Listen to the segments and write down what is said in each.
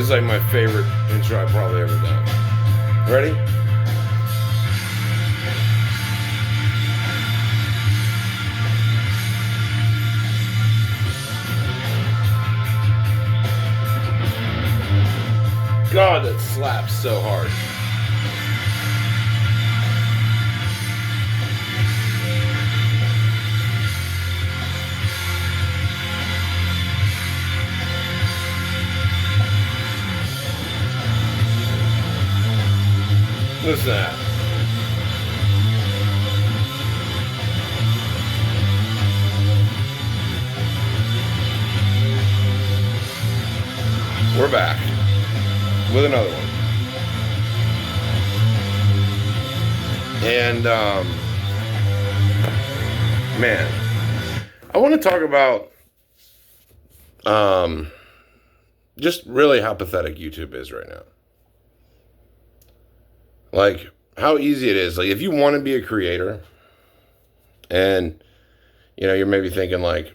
is like my favorite intro I've probably ever done. Ready? God, that slaps so hard. Listen to that. We're back with another one. And, man, I want to talk about just really how pathetic YouTube is right now. Like, how easy it is. Like, if you want to be a creator and, you know, you're maybe thinking like,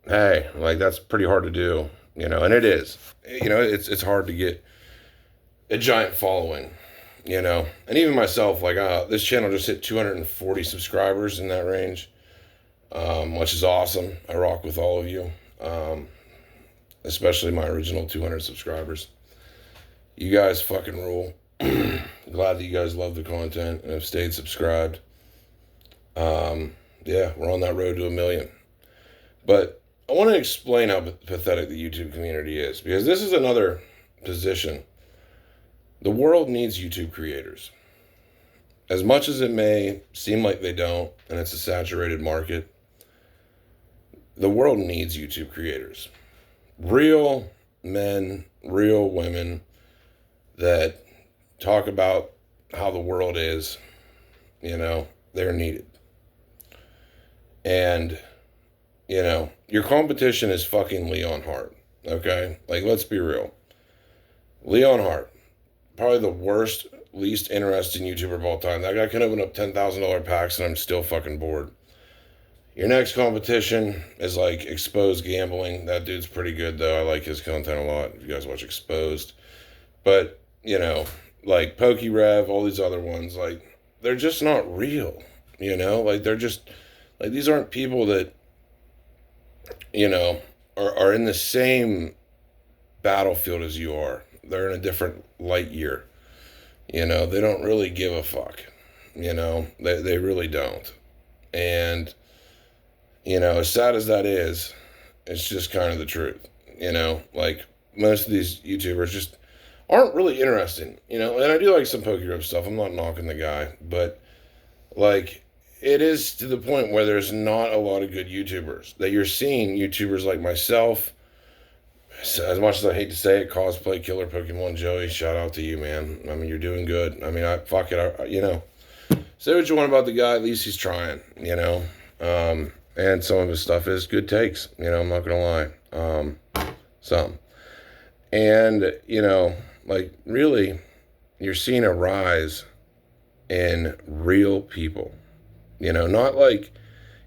hey, like, that's pretty hard to do, you know, and it is. You know, it's hard to get a giant following, you know. And even myself, like, this channel just hit 240 subscribers in that range, which is awesome. I rock with all of you, especially my original 200 subscribers. You guys fucking rule. Glad that you guys love the content and have stayed subscribed. Yeah, we're on that road to 1 million. But I want to explain how pathetic the YouTube community is, because this is another position. The world needs YouTube creators. As much as it may seem like they don't, and it's a saturated market, the world needs YouTube creators. Real men, real women that talk about how the world is, you know, they're needed. And, you know, your competition is fucking Leon Hart, okay? Like, let's be real. Leon Hart, probably the worst, least interesting YouTuber of all time. That guy can open up $10,000 packs and I'm still fucking bored. Your next competition is like Exposed Gambling. That dude's pretty good though. I like his content a lot. If you guys watch Exposed. But, you know, like PokeRev, all these other ones, like, they're just not real, you know? Like, they're just, like, these aren't people that, you know, are in the same battlefield as you are. They're in a different light year. You know, they don't really give a fuck. You know, they really don't. And, you know, as sad as that is, it's just kind of the truth. You know, like, most of these YouTubers just aren't really interesting. You know, and I do like some PokeRev stuff. I'm not knocking the guy. But, like, it is to the point where there's not a lot of good YouTubers. That you're seeing YouTubers like myself. As much as I hate to say it, Cosplay Killer Pokemon Joey, shout out to you, man. I mean, you're doing good. I mean, you know, say what you want about the guy, at least he's trying, you know. And some of his stuff is good takes, you know, I'm not going to lie. Some. And, you know, like, really, you're seeing a rise in real people. You know, not like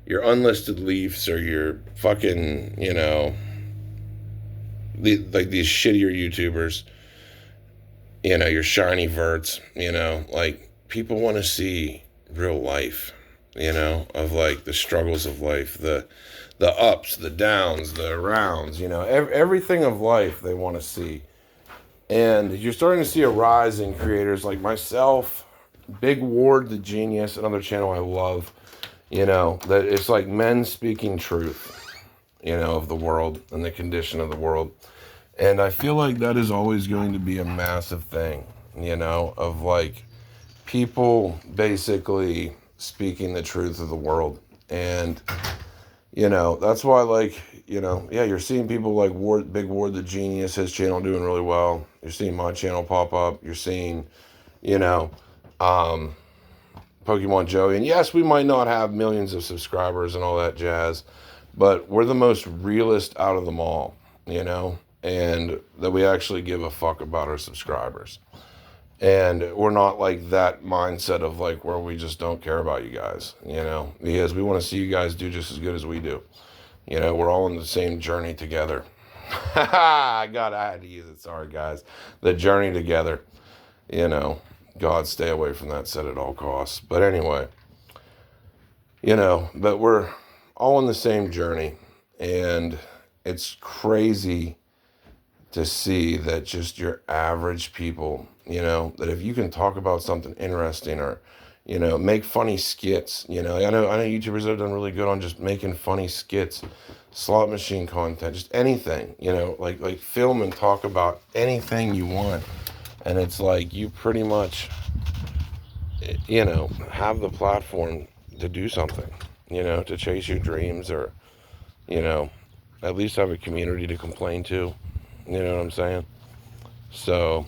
your unlisted leafs or your fucking, you know, like these shittier YouTubers, you know, your shiny verts, you know, like, people want to see real life, you know, of like the struggles of life, the ups, the downs, the rounds, you know, everything of life they want to see. And you're starting to see a rise in creators like myself, Big Ward the Genius, another channel I love, you know, that it's like men speaking truth, you know, of the world and the condition of the world. And I feel like that is always going to be a massive thing, you know, of like people basically speaking the truth of the world. And, you know, that's why, like, you know, yeah, you're seeing people like Big Ward the Genius, his channel doing really well. You're seeing my channel pop up. You're seeing, you know, Pokemon Joey. And yes, we might not have millions of subscribers and all that jazz, but we're the most realist out of them all, you know, and that we actually give a fuck about our subscribers. And we're not like that mindset of like where we just don't care about you guys, you know, because we want to see you guys do just as good as we do. You know, we're all on the same journey together. I had to use it. Sorry, guys. The journey together. God, stay away from that set at all costs. But anyway, but we're all on the same journey. And it's crazy to see that just your average people, that if you can talk about something interesting or, make funny skits, I know YouTubers have done really good on just making funny skits, slot machine content, just anything, like film and talk about anything you want. And it's like you pretty much, have the platform to do something, to chase your dreams or, at least have a community to complain to. You know what I'm saying? So,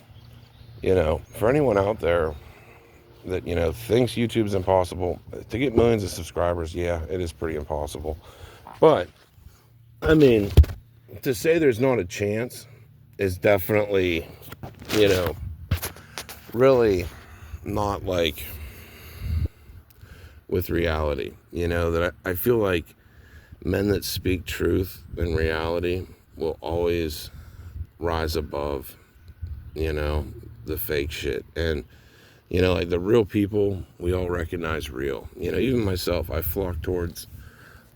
for anyone out there that, thinks YouTube's impossible, to get millions of subscribers, yeah, it is pretty impossible. But, I mean, to say there's not a chance is definitely, really not like with reality. That I feel like men that speak truth in reality will always rise above, the fake shit. And, like the real people, we all recognize real. Even myself, I flock towards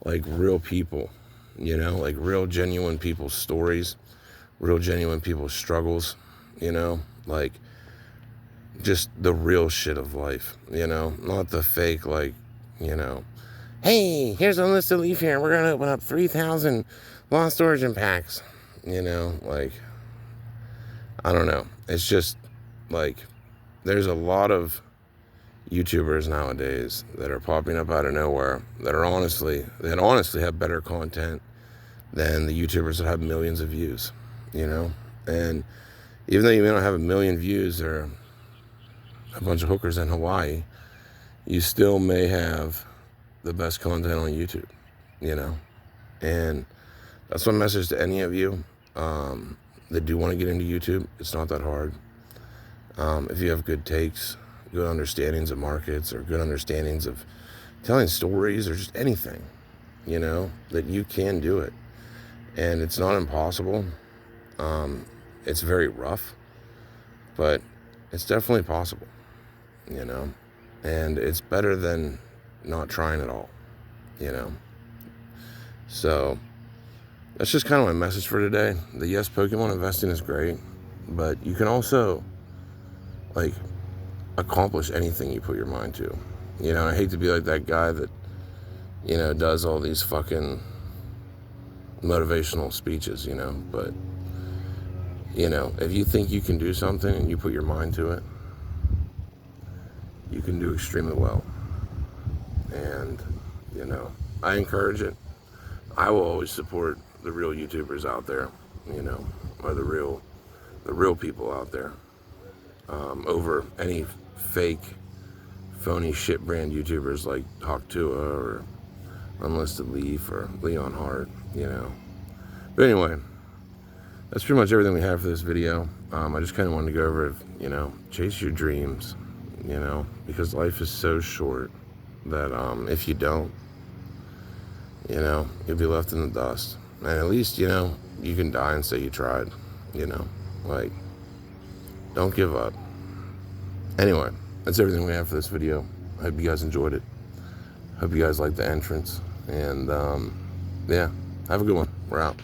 like real people, like real genuine people's stories, real genuine people's struggles, like just the real shit of life, not the fake, like, hey, here's a list of leaf here. We're going to open up 3,000 Lost Origin packs, like, I don't know. It's just like there's a lot of YouTubers nowadays that are popping up out of nowhere that honestly have better content than the YouTubers that have millions of views, and even though you may not have a million views or a bunch of hookers in Hawaii, you still may have the best content on YouTube, and that's my message to any of you that do want to get into YouTube. It's not that hard. If you have good takes, good understandings of markets, or good understandings of telling stories, or just anything, that you can do it. And it's not impossible. It's very rough, but it's definitely possible, and it's better than not trying at all, So that's just kind of my message for today. The yes, Pokemon investing is great, but you can also like accomplish anything you put your mind to. I hate to be like that guy that, does all these fucking motivational speeches, but, if you think you can do something and you put your mind to it, you can do extremely well. And, I encourage it. I will always support the real YouTubers out there, or the real people out there, over any fake, phony shit brand YouTubers like Hawktua or Unlisted Leaf or Leon Hart, But anyway, that's pretty much everything we have for this video. I just kind of wanted to go over, chase your dreams, because life is so short that if you don't, you'll be left in the dust. And at least, you can die and say you tried, like, don't give up. Anyway, that's everything we have for this video. I hope you guys enjoyed it. Hope you guys liked the entrance. And, yeah, have a good one. We're out.